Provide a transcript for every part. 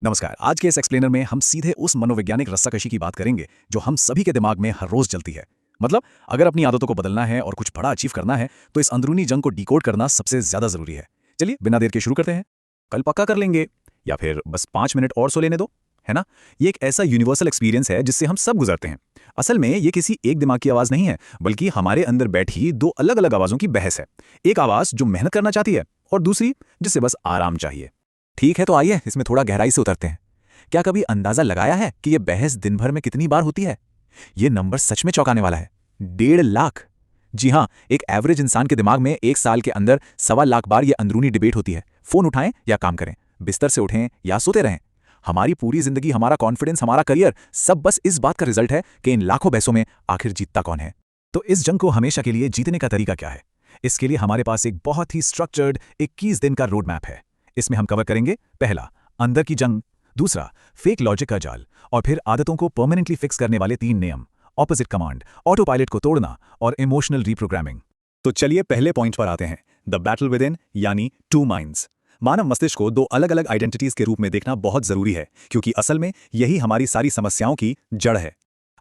नमस्कार। आज के इस एक्सप्लेनर में हम सीधे उस मनोवैज्ञानिक रस्साकशी की बात करेंगे जो हम सभी के दिमाग में हर रोज चलती है। मतलब अगर अपनी आदतों को बदलना है और कुछ बड़ा अचीव करना है तो इस अंदरूनी जंग को डिकोड करना सबसे ज्यादा जरूरी है। चलिए बिना देर के शुरू करते हैं। कल पक्का कर लेंगे या फिर बस 5 मिनट और सो लेने दो, है ना? ये एक ऐसा यूनिवर्सल एक्सपीरियंस है जिससे हम सब गुजरते हैं। असल में ये किसी एक दिमाग की आवाज नहीं है, बल्कि हमारे अंदर बैठी दो अलग अलग आवाजों की बहस है। एक आवाज जो मेहनत करना चाहती है और दूसरी जिससे बस आराम चाहिए। ठीक है, तो आइए इसमें थोड़ा गहराई से उतरते हैं। क्या कभी अंदाजा लगाया है कि यह बहस दिन भर में कितनी बार होती है? यह नंबर सच में चौंकाने वाला है। 1.5 लाख। जी हाँ, एक एवरेज इंसान के दिमाग में एक साल के अंदर 1.25 लाख बार यह अंदरूनी डिबेट होती है। फोन उठाएं या काम करें, बिस्तर से उठें या सोते रहें। हमारी पूरी जिंदगी, हमारा कॉन्फिडेंस, हमारा करियर, सब बस इस बात का रिजल्ट है कि इन लाखों बहसों में आखिर जीतता कौन है। तो इस जंग को हमेशा के लिए जीतने का तरीका क्या है? इसके लिए हमारे पास एक बहुत ही स्ट्रक्चर्ड 21 दिन का रोड मैप है। इसमें हम कवर करेंगे, पहला, अंदर की जंग; दूसरा, फेक लॉजिक का जाल; और फिर आदतों को परमानेंटली फिक्स करने वाले 3 नियम: ऑपोजिट कमांड, ऑटो पायलट को तोड़ना और इमोशनल रीप्रोग्रामिंग। तो चलिए पहले पॉइंट पर आते हैं, द बैटल विद इन, यानी टू माइंड्स। मानव मस्तिष्क को दो अलग अलग आइडेंटिटीज के रूप में देखना बहुत जरूरी है, क्योंकि असल में यही हमारी सारी समस्याओं की जड़ है।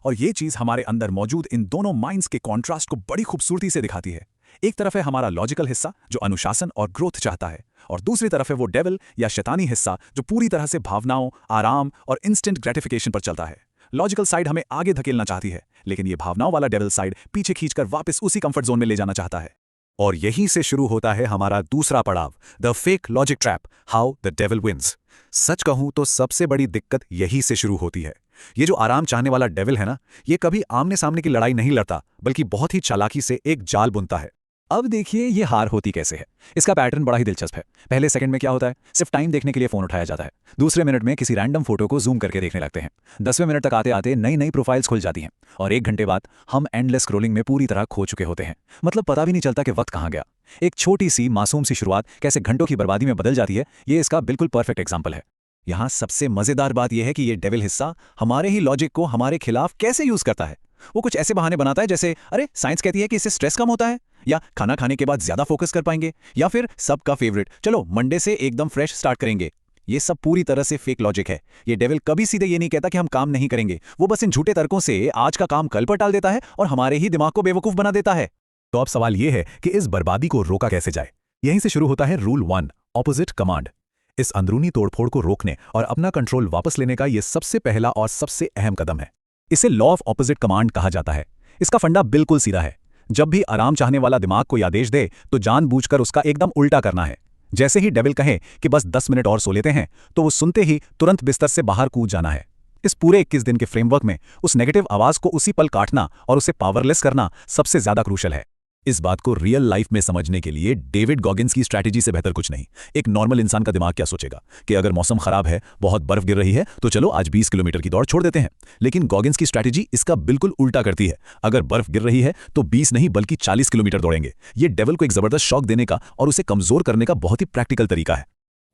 और ये चीज हमारे अंदर मौजूद इन दोनों माइंड्स के कॉन्ट्रास्ट को बड़ी खूबसूरती से दिखाती है। एक तरफ है हमारा लॉजिकल हिस्सा जो अनुशासन और ग्रोथ चाहता है, और दूसरी तरफ है वो डेविल या शैतानी हिस्सा जो पूरी तरह से भावनाओं, आराम और इंस्टेंट ग्रेटिफिकेशन पर चलता है। लॉजिकल साइड हमें आगे धकेलना चाहती है, लेकिन ये भावनाओं वाला डेविल साइड पीछे खींचकर वापस उसी कंफर्ट जोन में ले जाना चाहता है। और यहीं से शुरू होता है हमारा दूसरा पड़ाव, the fake logic trap, how the devil wins. सच कहूं तो सबसे बड़ी दिक्कत यहीं से शुरू होती है। ये जो आराम चाहने वाला डेविल है ना, ये कभी आमने सामने की लड़ाई नहीं लड़ता, बल्कि बहुत ही चालाकी से एक जाल बुनता है। अब देखिए ये हार होती कैसे है। इसका पैटर्न बड़ा ही दिलचस्प है। पहले सेकंड में क्या होता है, सिर्फ टाइम देखने के लिए फोन उठाया जाता है। दूसरे मिनट में किसी रैंडम फोटो को जूम करके देखने लगते हैं। 10वें मिनट तक आते आते नई नई प्रोफाइल्स खुल जाती हैं, और 1 घंटे बाद हम एंडलेस स्क्रोलिंग में पूरी तरह खो चुके होते हैं। मतलब पता भी नहीं चलता कि वक्त कहाँ गया। एक छोटी सी मासूम सी शुरुआत कैसे घंटों की बर्बादी में बदल जाती है, ये इसका बिल्कुल परफेक्ट एग्जाम्पल है। यहाँ सबसे मजेदार बात यह है कि ये डेविल हिस्सा हमारे ही लॉजिक को हमारे खिलाफ कैसे यूज करता है। वो कुछ ऐसे बहाने बनाता है जैसे, अरे साइंस कहती है कि इससे स्ट्रेस कम होता है, या खाना खाने के बाद ज्यादा फोकस कर पाएंगे, या फिर सबका फेवरेट, चलो मंडे से एकदम फ्रेश स्टार्ट करेंगे। ये सब पूरी तरह से फेक लॉजिक है। ये डेविल कभी सीधे ये नहीं कहता कि हम काम नहीं करेंगे। वो बस इन झूठे तर्कों से आज का काम कल पर टाल देता है और हमारे ही दिमाग को बेवकूफ बना देता है। तो अब सवाल यह है कि इस बर्बादी को रोका कैसे जाए। यहीं से शुरू होता है रूल 1, ऑपोजिट कमांड। इस अंदरूनी तोड़फोड़ को रोकने और अपना कंट्रोल वापस लेने का यह सबसे पहला और सबसे अहम कदम है। इसे लॉ ऑफ ऑपोजिट कमांड कहा जाता है। इसका फंडा बिल्कुल सीधा है। जब भी आराम चाहने वाला दिमाग कोई आदेश दे तो जानबूझकर उसका एकदम उल्टा करना है। जैसे ही डेविल कहे कि बस 10 मिनट और सो लेते हैं, तो वो सुनते ही तुरंत बिस्तर से बाहर कूद जाना है। इस पूरे 21 दिन के फ्रेमवर्क में उस नेगेटिव आवाज को उसी पल काटना और उसे पावरलेस करना सबसे ज्यादा क्रूशल है। इस बात को रियल लाइफ में समझने के लिए डेविड गॉगिन्स की स्ट्रैटेजी से बेहतर कुछ नहीं। एक नॉर्मल इंसान का दिमाग क्या सोचेगा कि अगर मौसम खराब है, बहुत बर्फ गिर रही है, तो चलो आज 20 किलोमीटर की दौड़ छोड़ देते हैं। लेकिन गॉगिन्स की स्ट्रैटेजी इसका बिल्कुल उल्टा करती है। अगर बर्फ गिर रही है तो 20 नहीं बल्कि 40 किलोमीटर दौड़ेंगे। ये डेविल को एक जबरदस्त शॉक देने का और उसे कमजोर करने का बहुत ही प्रैक्टिकल तरीका है।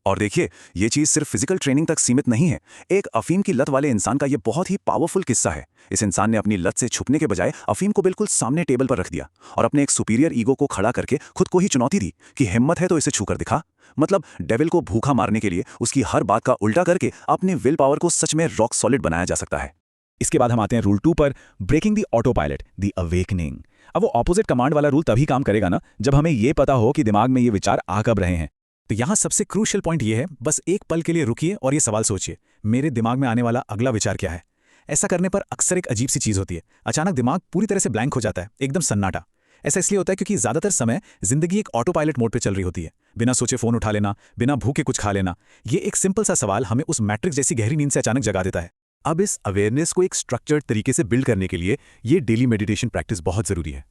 और देखिए, ये चीज सिर्फ फिजिकल ट्रेनिंग तक सीमित नहीं है। एक अफीम की लत वाले इंसान का ये बहुत ही पावरफुल किस्सा है। इस इंसान ने अपनी लत से छुपने के बजाय अफीम को बिल्कुल सामने टेबल पर रख दिया और अपने एक सुपीरियर ईगो को खड़ा करके खुद को ही चुनौती दी कि हिम्मत है तो इसे छूकर दिखा। मतलब डेविल को भूखा मारने के लिए उसकी हर बात का उल्टा करके अपने विल पावर को सच में रॉक सॉलिड बनाया जा सकता है। इसके बाद हम आते हैं रूल 2 पर, breaking the autopilot, the awakening. अब वो ऑपोजिट कमांड वाला रूल तभी काम करेगा ना, जब हमें ये पता हो कि दिमाग में ये विचार आ कब रहे हैं। तो यहां सबसे क्रूशियल पॉइंट ये है, बस एक पल के लिए रुकिए और ये सवाल सोचिए, मेरे दिमाग में आने वाला अगला विचार क्या है। ऐसा करने पर अक्सर एक अजीब सी चीज होती है। अचानक दिमाग पूरी तरह से ब्लैंक हो जाता है, एकदम सन्नाटा। ऐसा इसलिए होता है क्योंकि ज्यादातर समय जिंदगी एक ऑटो पायलट मोड पे चल रही होती है। बिना सोचे फोन उठा लेना, बिना भूखे कुछ खा लेना। ये एक सिंपल सा सवाल हमें उस मैट्रिक्स जैसी गहरी नींद से अचानक जगा देता है। अब इस अवेयरनेस को एक स्ट्रक्चर्ड तरीके से बिल्ड करने के लिए ये डेली मेडिटेशन प्रैक्टिस बहुत जरूरी है।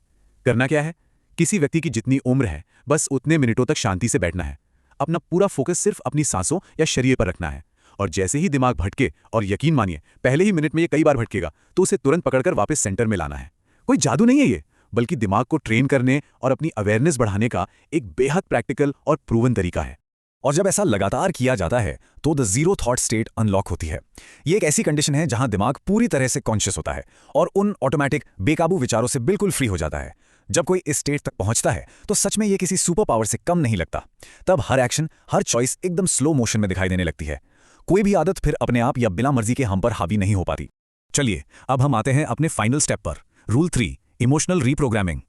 करना क्या है, किसी व्यक्ति की जितनी उम्र है, बस उतने मिनटों तक शांति से बैठना है। अपना पूरा फोकस सिर्फ अपनी सांसों या शरीर पर रखना है। और जैसे ही दिमाग भटके, और यकीन मानिए पहले ही मिनट में ये कई बार भटकेगा, तो उसे तुरंत पकड़कर वापस सेंटर में लाना है। कोई जादू नहीं है ये, बल्कि दिमाग को ट्रेन करने और अपनी अवेयरनेस बढ़ाने का एक बेहद प्रैक्टिकल और प्रूवन तरीका है। और जब ऐसा लगातार किया जाता है तो the zero thought state unlock होती है। ये एक ऐसी कंडीशन है जहां दिमाग पूरी तरह से कॉन्शियस होता है और उन ऑटोमेटिक बेकाबू विचारों से बिल्कुल फ्री हो जाता है। जब कोई इस स्टेट तक पहुंचता है तो सच में ये किसी सुपर पावर से कम नहीं लगता। तब हर एक्शन, हर चॉइस एकदम स्लो मोशन में दिखाई देने लगती है। कोई भी आदत फिर अपने आप या बिना मर्जी के हम पर हावी नहीं हो पाती। चलिए अब हम आते हैं अपने फाइनल स्टेप पर, रूल 3, इमोशनल रीप्रोग्रामिंग।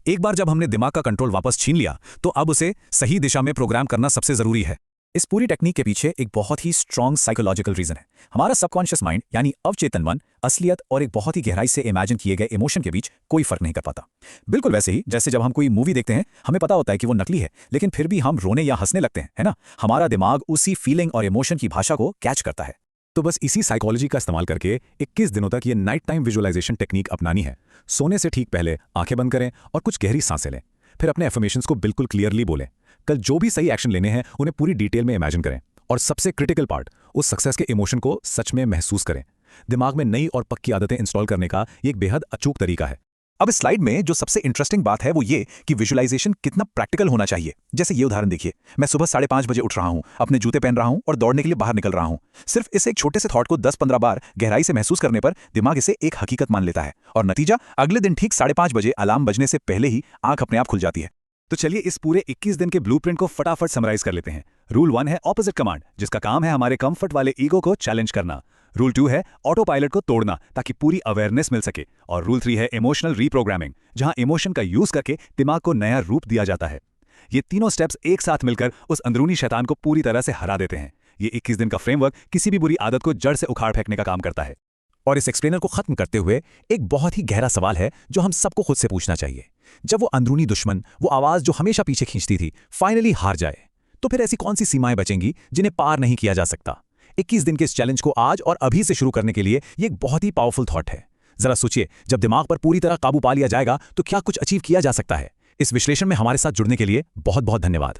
एक बार जब हमने दिमाग का कंट्रोल वापस छीन लिया तो अब उसे सही दिशा में प्रोग्राम करना सबसे जरूरी है। इस पूरी टेक्निक के पीछे एक बहुत ही स्ट्रॉन्ग साइकोलॉजिकल रीजन है। हमारा सबकॉन्शियस माइंड यानी अवचेतन मन असलियत और एक बहुत ही गहराई से इमेजिन किए गए इमोशन के बीच कोई फर्क नहीं कर पाता। बिल्कुल वैसे ही जैसे जब हम कोई मूवी देखते हैं, हमें पता होता है कि वो नकली है, लेकिन फिर भी हम रोने या हंसने लगते हैं, है ना? हमारा दिमाग उसी फीलिंग और इमोशन की भाषा को कैच करता है। तो बस इसी साइकोलॉजी का इस्तेमाल करके 21 दिनों तक ये नाइट टाइम विजुअलाइजेशन टेक्निक अपनानी है। सोने से ठीक पहले आंखें बंद करें और कुछ गहरी सांसें लें। फिर अपने एफर्मेशंस को बिल्कुल क्लियरली बोलें। कल जो भी सही एक्शन लेने हैं उन्हें पूरी डिटेल में इमेजिन करें। और सबसे क्रिटिकल पार्ट, उस सक्सेस के इमोशन को सच में महसूस करें। दिमाग में नई और पक्की आदतें इंस्टॉल करने का ये एक बेहद अचूक तरीका है। अब इस स्लाइड में जो सबसे इंटरेस्टिंग बात है वो ये कि विजुअलाइजेशन कितना प्रैक्टिकल होना चाहिए। जैसे ये उदाहरण देखिए, मैं सुबह 5:30 बजे उठ रहा हूँ, अपने जूते पहन रहा हूँ और दौड़ने के लिए बाहर निकल रहा हूँ। सिर्फ इस एक छोटे से थॉट को 10-15 बार गहराई से महसूस करने पर दिमाग इसे एक हकीकत मान लेता है और नतीजा अगले दिन ठीक 5:30 बजे अलार्म बजने से पहले ही आंख अपने आप खुल जाती है। तो चलिए इस पूरे 21 दिन के ब्लूप्रिंट को फटाफट समराइज कर लेते हैं। रूल 1 है ऑपोजिट कमांड, जिसका काम है हमारे कंफर्ट वाले ईगो को चैलेंज करना। रूल 2 है ऑटो पायलट को तोड़ना ताकि पूरी अवेयरनेस मिल सके। और रूल 3 है इमोशनल रीप्रोग्रामिंग, जहां इमोशन का यूज करके दिमाग को नया रूप दिया जाता है। ये तीनों स्टेप्स एक साथ मिलकर उस अंदरूनी शैतान को पूरी तरह से हरा देते हैं। ये 21 दिन का फ्रेमवर्क किसी भी बुरी आदत को जड़ से उखाड़ फेंकने का काम करता है। और इस एक्सप्लेनर को खत्म करते हुए एक बहुत ही गहरा सवाल है जो हम सबको खुद से पूछना चाहिए। जब वो अंदरूनी दुश्मन, वो आवाज जो हमेशा पीछे खींचती थी, फाइनली हार जाए, तो फिर ऐसी कौन सी सीमाएं बचेंगी जिन्हें पार नहीं किया जा सकता? 21 दिन के इस चैलेंज को आज और अभी से शुरू करने के लिए ये एक बहुत ही पावरफुल थॉट है। जरा सोचिए, जब दिमाग पर पूरी तरह काबू पा लिया जाएगा तो क्या कुछ अचीव किया जा सकता है। इस विश्लेषण में हमारे साथ जुड़ने के लिए बहुत बहुत धन्यवाद।